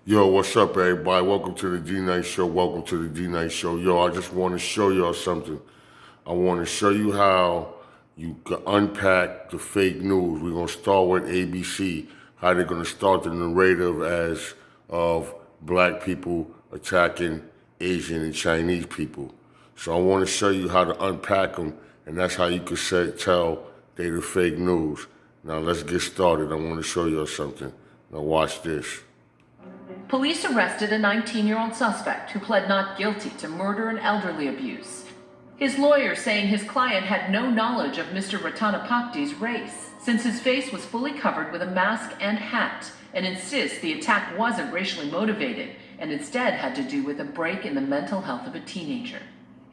Yo, what's up, everybody? Welcome to the D-Night Show. Welcome to the D-Night Show. Yo, I just want to show y'all something. I want to show you how you can unpack the fake news. We're going to start with ABC, how they're going to start the narrative as of black people attacking Asian and Chinese people. So I want to show you how to unpack them, and that's how you can tell they the fake news. Now, let's get started. I want to show y'all something. Now, watch this. Police arrested a 19-year-old suspect who pled not guilty to murder and elderly abuse. His lawyer saying his client had no knowledge of Mr. Ratanapakdit's race, since his face was fully covered with a mask and hat, and insists the attack wasn't racially motivated and instead had to do with a break in the mental health of a teenager.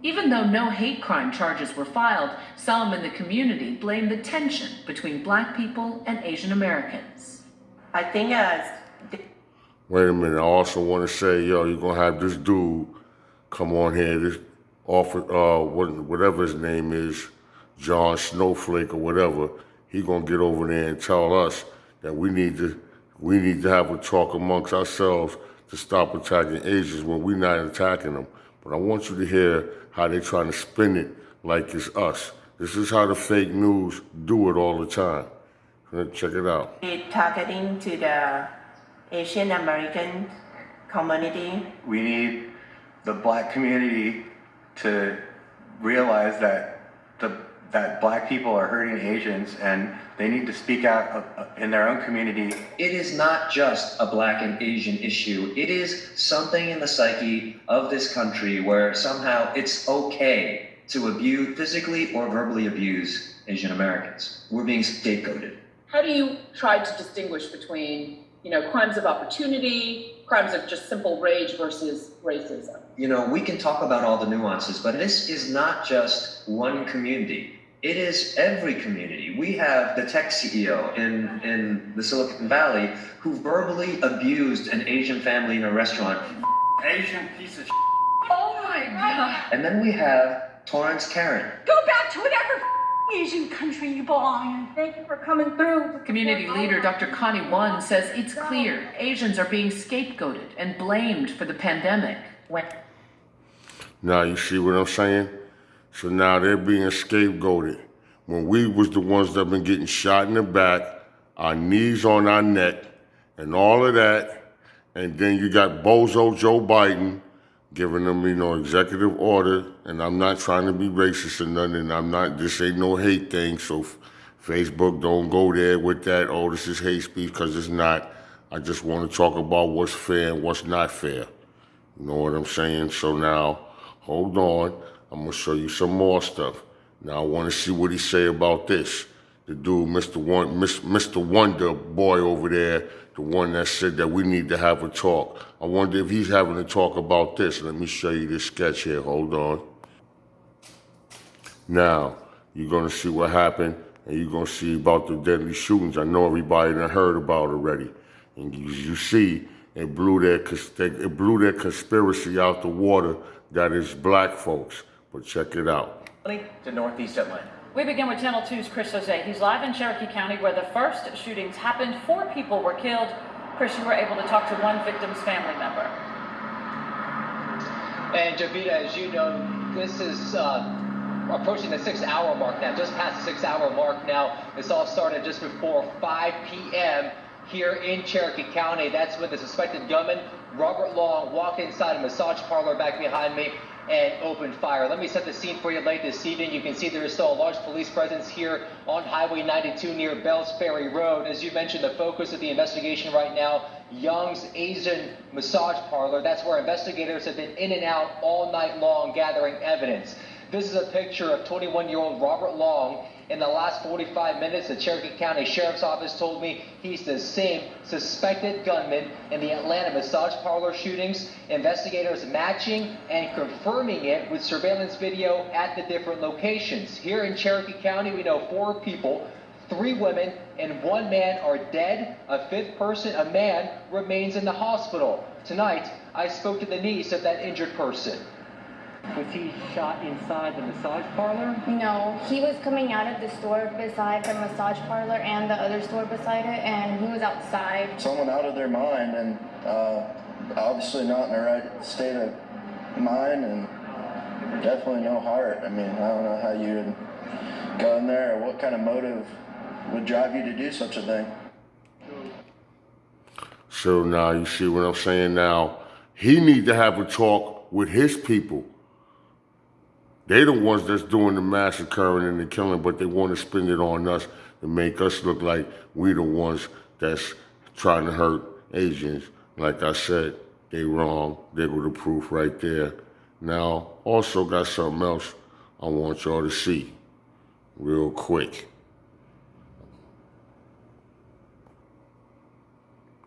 Even though no hate crime charges were filed, some in the community blame the tension between black people and Asian Americans. I think Wait a minute. I also want to say, yo, you're gonna have this dude come on here, this whatever his name is, John Snowflake or whatever. He gonna get over there and tell us that we need to have a talk amongst ourselves to stop attacking Asians when we're not attacking them. But I want you to hear how they're trying to spin it like it's us. This is how the fake news do it all the time. Check it out. targeting to the Asian American community. We need the black community to realize that that black people are hurting Asians, and they need to speak out in their own community. It is not just a black and Asian issue. It is something in the psyche of this country where somehow it's okay to abuse, physically or verbally abuse Asian Americans. We're being scapegoated. How do you try to distinguish between, crimes of opportunity, crimes of just simple rage versus racism? We can talk about all the nuances, but this is not just one community. It is every community. We have the tech CEO in the Silicon Valley who verbally abused an Asian family in a restaurant. Asian piece of Oh my God. And then we have Torrance Karen. Go back to whatever Asian country you belong in. Thank you for coming through. Community leader Dr. Connie Won says it's clear Asians are being scapegoated and blamed for the pandemic. Now you see what I'm saying? So now they're being scapegoated. When we was the ones that been getting shot in the back, our knees on our neck, and all of that, and then you got Bozo Joe Biden giving them, executive order, and I'm not trying to be racist or nothing, this ain't no hate thing, so Facebook don't go there with that, oh, this is hate speech, because it's not. I just want to talk about what's fair and what's not fair. You know what I'm saying? So now, hold on, I'm going to show you some more stuff. Now I want to see what he say about this. The dude, Mr. Wonder Boy over there, the one that said that we need to have a talk. I wonder if he's having a talk about this. Let me show you this sketch here. Hold on. Now, you're going to see what happened, and you're going to see about the deadly shootings. I know everybody done heard about already. And you see, it blew their conspiracy out the water that is black folks. But check it out. To Northeast Atlanta. We begin with Channel 2's Chris Jose. He's live in Cherokee County where the first shootings happened. 4 people were killed. Chris, you were able to talk to one victim's family member. And Javita, as you know, this is approaching the 6-hour mark now, just past the 6-hour mark now. This all started just before 5 p.m. here in Cherokee County. That's when the suspected gunman, Robert Long, walked inside a massage parlor back behind me and opened fire. Let me set the scene for you late this evening. You can see there is still a large police presence here on Highway 92 near Bells Ferry Road. As you mentioned, the focus of the investigation right now, Young's Asian massage parlor. That's where investigators have been in and out all night long gathering evidence. This is a picture of 21-year-old Robert Long. In the last 45 minutes, the Cherokee County Sheriff's Office told me he's the same suspected gunman in the Atlanta massage parlor shootings. Investigators matching and confirming it with surveillance video at the different locations. Here in Cherokee County, we know 4 people, 3 women, and 1 man are dead. A 5th person, a man, remains in the hospital. Tonight, I spoke to the niece of that injured person. Was he shot inside the massage parlor? No, he was coming out of the store beside the massage parlor and the other store beside it, and he was outside. Someone out of their mind and obviously not in the right state of mind and definitely no heart. I mean, I don't know how you would go in there or what kind of motive would drive you to do such a thing. So now you see what I'm saying now? He need to have a talk with his people. They the ones that's doing the massacring and the killing, but they want to spin it on us to make us look like we the ones that's trying to hurt Asians. Like I said, they wrong. There go the proof right there. Now, also got something else I want y'all to see real quick.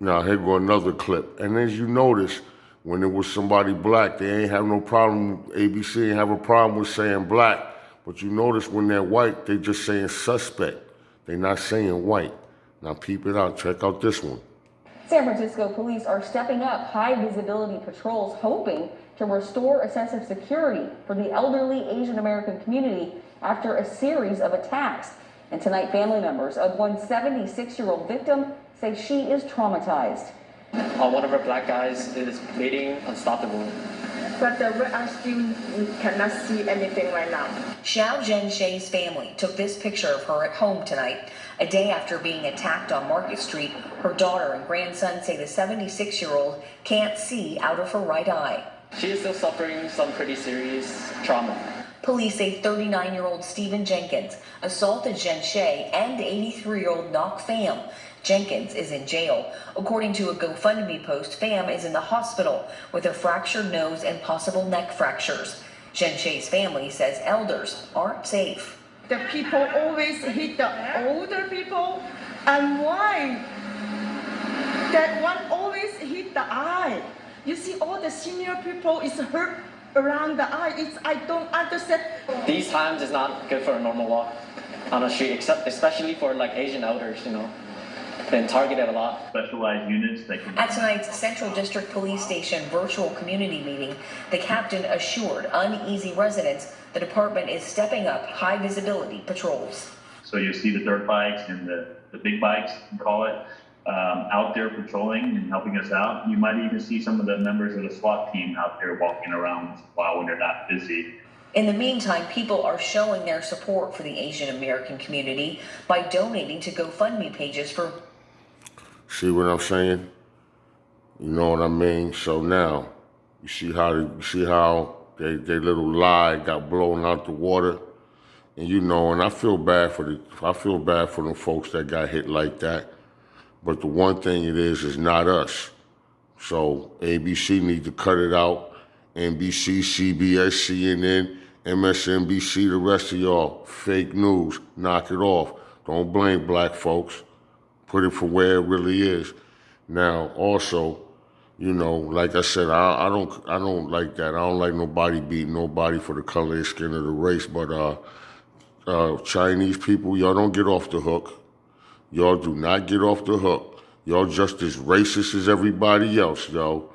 Now, here go another clip. And as you notice, when it was somebody black, they ain't have no problem, ABC ain't have a problem with saying black. But you notice when they're white, they just saying suspect. They not saying white. Now peep it out, check out this one. San Francisco police are stepping up high visibility patrols, hoping to restore a sense of security for the elderly Asian American community after a series of attacks. And tonight, family members of one 76-year-old victim say she is traumatized. One of our black guys is bleeding unstoppable. But the red eye still cannot see anything right now. Xiao Zhenshei's family took this picture of her at home tonight. A day after being attacked on Market Street, her daughter and grandson say the 76-year-old can't see out of her right eye. She is still suffering some pretty serious trauma. Police say 39-year-old Stephen Jenkins assaulted Zhenshei and 83-year-old Nok Pham. Jenkins is in jail. According to a GoFundMe post, Pham is in the hospital with a fractured nose and possible neck fractures. Zhenshei's family says elders aren't safe. The people always hit the older people, and why? That one always hit the eye. You see, all the senior people is hurt around the eye. I don't understand. These times is not good for a normal walk on the street, except especially for like Asian elders, you know. Been targeted a lot. Specialized units that can... At tonight's Central District Police Station virtual community meeting, the captain assured uneasy residents the department is stepping up high visibility patrols. So you see the dirt bikes and the big bikes, you call it, out there patrolling and helping us out. You might even see some of the members of the SWAT team out there walking around while when they're not busy. In the meantime, people are showing their support for the Asian American community by donating to GoFundMe pages for... See what I'm saying? You know what I mean? So now, you see how they little lie got blown out the water? And you know, and I feel bad for them folks that got hit like that. But the one thing it is not us. So ABC need to cut it out. NBC, CBS, CNN, MSNBC, the rest of y'all, fake news, knock it off. Don't blame black folks. Put it for where it really is. Now, also, you know, like I said, I don't like that. I don't like nobody beating nobody for the color of their skin or the race. But Chinese people, y'all don't get off the hook. Y'all do not get off the hook. Y'all just as racist as everybody else, yo.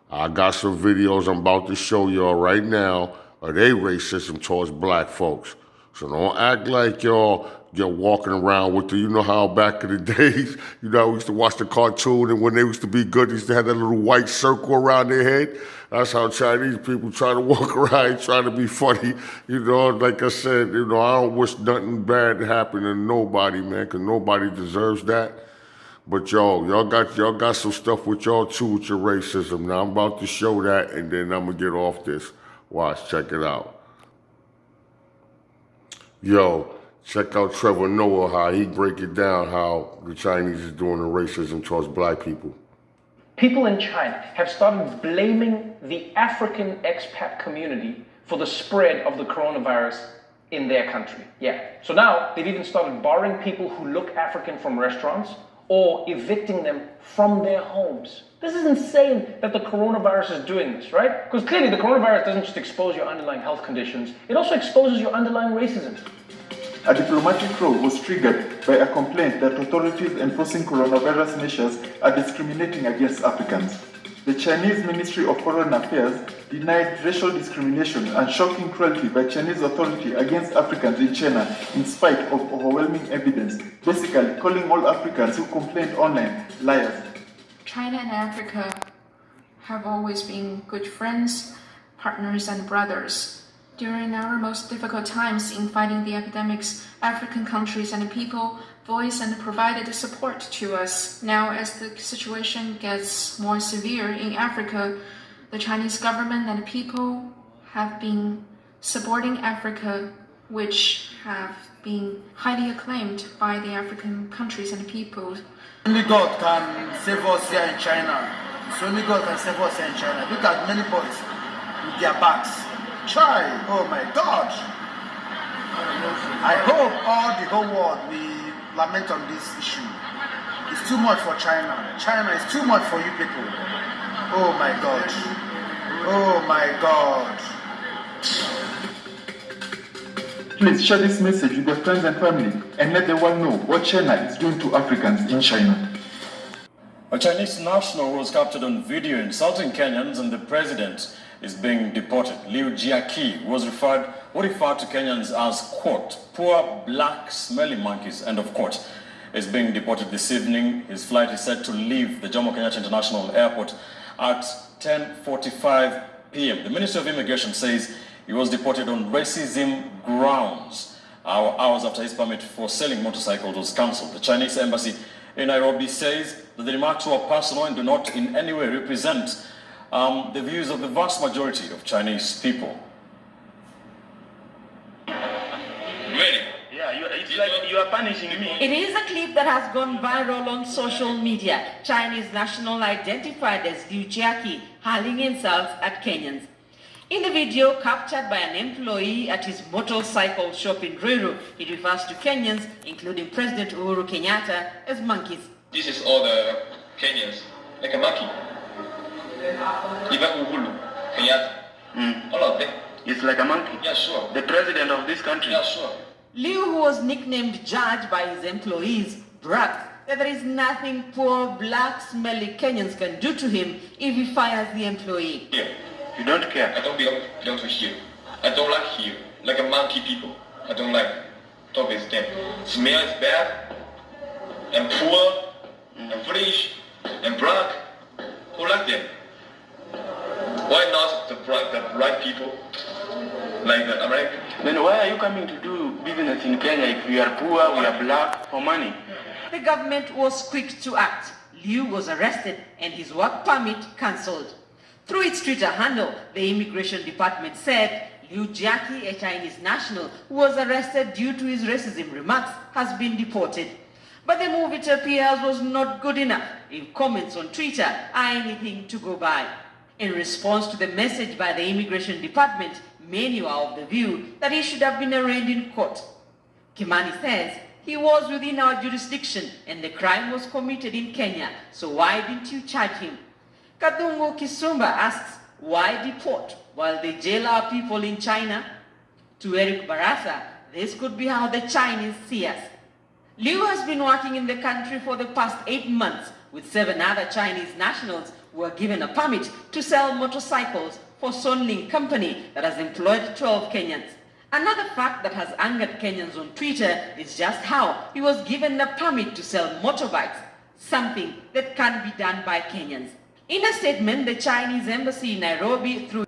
I got some videos I'm about to show y'all right now of their racism towards black folks. So don't act like y'all walking around with the, you know how back in the days, you know, we used to watch the cartoon and when they used to be good, they used to have that little white circle around their head. That's how Chinese people try to walk around trying to be funny. You know, like I said, you know, I don't wish nothing bad to happen to nobody, man, because nobody deserves that. But y'all got some stuff with y'all too with your racism. Now I'm about to show that and then I'm gonna get off this. Watch, check it out. Yo, check out Trevor Noah, how he break it down, how the Chinese is doing the racism towards black people. People in China have started blaming the African expat community for the spread of the coronavirus in their country. Yeah. So now they've even started barring people who look African from restaurants or evicting them from their homes. This is insane that the coronavirus is doing this, right? Because clearly the coronavirus doesn't just expose your underlying health conditions, it also exposes your underlying racism. A diplomatic probe was triggered by a complaint that authorities enforcing coronavirus measures are discriminating against Africans. The Chinese Ministry of Foreign Affairs denied racial discrimination and shocking cruelty by Chinese authority against Africans in China in spite of overwhelming evidence, basically calling all Africans who complained online liars. China and Africa have always been good friends, partners, and brothers. During our most difficult times in fighting the epidemics, African countries and people voiced and provided support to us. Now, as the situation gets more severe in Africa, the Chinese government and people have been supporting Africa, which have been highly acclaimed by the African countries and people. Only God can save us here in China. So only God can save us here in China. Look at many boys with their backs. Try, oh my God. I hope the whole world will lament on this issue. It's too much for China. China is too much for you people. Oh my God. Oh my God. Please share this message with your friends and family and let the world know what China is doing to Africans in China. A Chinese national was captured on video insulting Kenyans and the president is being deported. Liu Jiaqi was referred to Kenyans as, quote, poor black smelly monkeys, end of quote, is being deported this evening. His flight is set to leave the Jomo Kenyatta International Airport at 10:45 p.m. The Ministry of Immigration says he was deported on racism grounds hours after his permit for selling motorcycles was cancelled. The Chinese embassy in Nairobi says that the remarks were personal and do not in any way represent the views of the vast majority of Chinese people. Really? Yeah, it's like you are punishing me. It is a clip that has gone viral on social media. Chinese national identified as Liu Jiaqi hurling insults at Kenyans. In the video captured by an employee at his motorcycle shop in Ruiru, he refers to Kenyans, including President Uhuru Kenyatta, as monkeys. This is all the Kenyans, like a monkey. Even Uhuru Kenyatta. All of them. It's like a monkey. Yeah, sure. The president of this country. Yeah, sure. Liu, who was nicknamed Judge by his employees, bragged that there is nothing poor black smelly Kenyans can do to him if he fires the employee. Yeah. You don't care. I don't belong to here. I don't like here. Like a monkey people. I don't like talk with them. Smell is bad. And poor. And British. And black. Who like them? Why not the bright people? Like the American? Then why are you coming to do business in Kenya if we are poor, we are black, for money? The government was quick to act. Liu was arrested and his work permit cancelled. Through its Twitter handle, the Immigration Department said Liu Jiaqi, a Chinese national who was arrested due to his racism remarks, has been deported. But the move, it appears, was not good enough if comments on Twitter are anything to go by. In response to the message by the Immigration Department, many are of the view that he should have been arraigned in court. Kimani says he was within our jurisdiction and the crime was committed in Kenya, so why didn't you charge him? Kadungo Kisumba asks, why deport while they jail our people in China? To Eric Barasa, this could be how the Chinese see us. Liu has been working in the country for the past 8 months with 7 other Chinese nationals who were given a permit to sell motorcycles for Sonling Company that has employed 12 Kenyans. Another fact that has angered Kenyans on Twitter is just how he was given a permit to sell motorbikes, something that can be done by Kenyans. In a statement, the Chinese embassy in Nairobi through...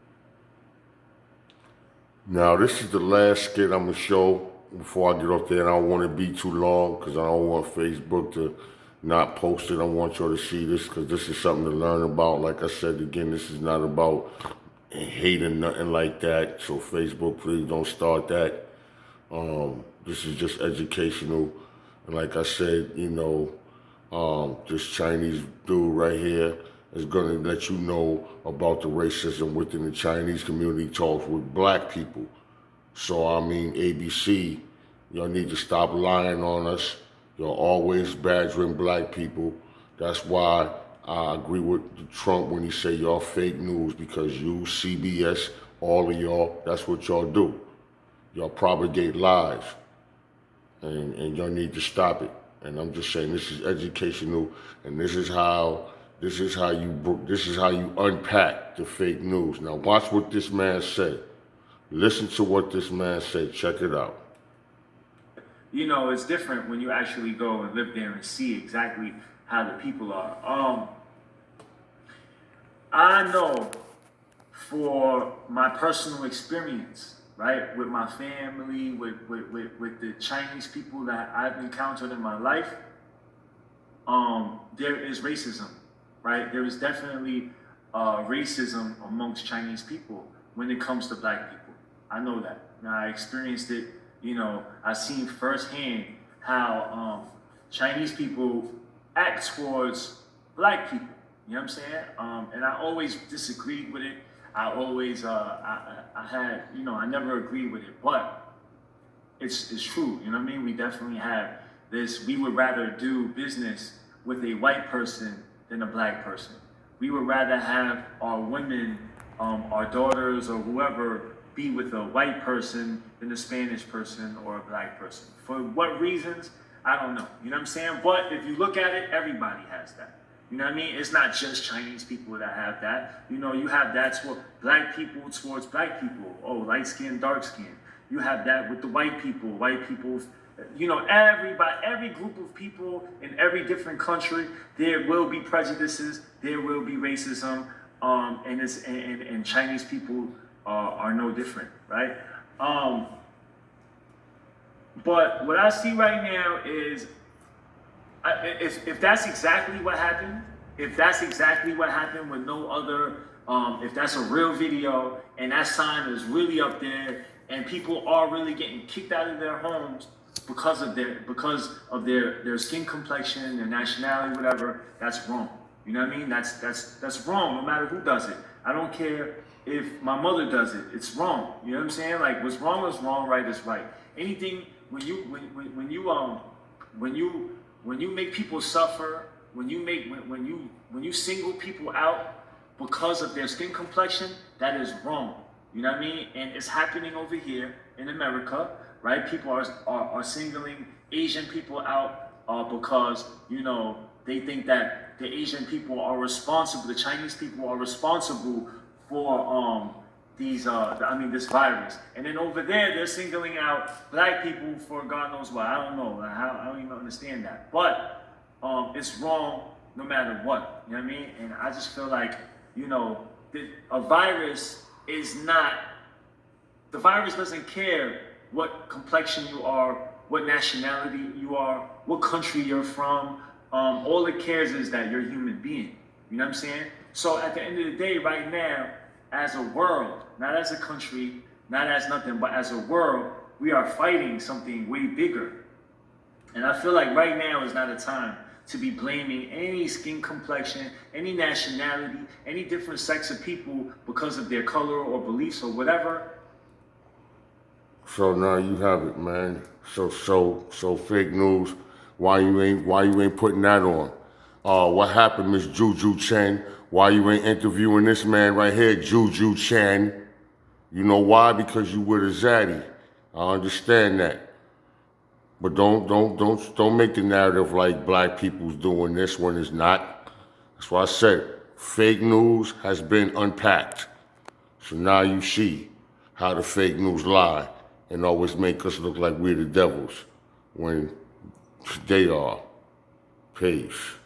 Now, this is the last skit I'm going to show before I get off there, and I don't want to be too long because I don't want Facebook to not post it. I want y'all to see this because this is something to learn about. Like I said, again, this is not about hating nothing like that. So Facebook, please don't start that. This is just educational. And like I said, you know, this Chinese dude right here is going to let you know about the racism within the Chinese community talks with black people. So, I mean, ABC, y'all need to stop lying on us. You're always badgering black people. That's why I agree with Trump when he say y'all fake news, because you, CBS, all of y'all, that's what y'all do. Y'all propagate lies, and y'all need to stop it. And I'm just saying this is educational, and this is how This is how you unpack the fake news. Now watch what this man said. Listen to what this man said. Check it out. You know, it's different when you actually go and live there and see exactly how the people are. I know for my personal experience, right, with my family, with the Chinese people that I've encountered in my life, there is racism, right? There is definitely racism amongst Chinese people when it comes to black people. I know that. Now, I experienced it, you know, I've seen firsthand how Chinese people act towards black people. You know what I'm saying? And I always disagreed with it. I always, I had, you know, I never agreed with it, but it's true. You know what I mean? We definitely have this. We would rather do business with a white person than a black person. We would rather have our women, our daughters or whoever be with a white person than a Spanish person or a black person. For what reasons? I don't know. You know what I'm saying? But if you look at it, everybody has that. You know what I mean? It's not just Chinese people that have that. You know, you have that toward black people towards black people. Oh, light skin, dark skin. You have that with the white people, you know, every group of people in every different country, there will be prejudices, there will be racism, and Chinese people are no different, right? But what I see right now is, if that's exactly what happened, with no other, if that's a real video and that sign is really up there and people are really getting kicked out of their homes because of their skin complexion, their nationality, whatever, that's wrong. You know what I mean? That's wrong no matter who does it. I don't care if my mother does it. It's wrong. You know what I'm saying? Like, what's wrong is wrong, right is right. Anything when you make people suffer, when you single people out because of their skin complexion, that is wrong. You know what I mean? And it's happening over here in America, right? People are singling Asian people out because, you know, they think that the Asian people are responsible, the Chinese people are responsible for this virus. And then over there, they're singling out black people for God knows what. I don't know. I don't even understand that. But it's wrong no matter what. You know what I mean? And I just feel like, you know, a virus the virus doesn't care what complexion you are, what nationality you are, what country you're from. All it cares is that you're a human being. You know what I'm saying? So at the end of the day, right now, as a world, not as a country, not as nothing, but as a world, we are fighting something way bigger. And I feel like right now is not a time to be blaming any skin complexion, any nationality, any different sex of people because of their color or beliefs or whatever. So now you have it, man. So fake news. Why you ain't putting that on? What happened, Miss Juju Chen? Why you ain't interviewing this man right here, Juju Chen? You know why? Because you with a zaddy. I understand that. But don't make the narrative like black people's doing this when it's not. That's why I said fake news has been unpacked. So now you see how the fake news lie and always make us look like we're the devils when they are. Peace.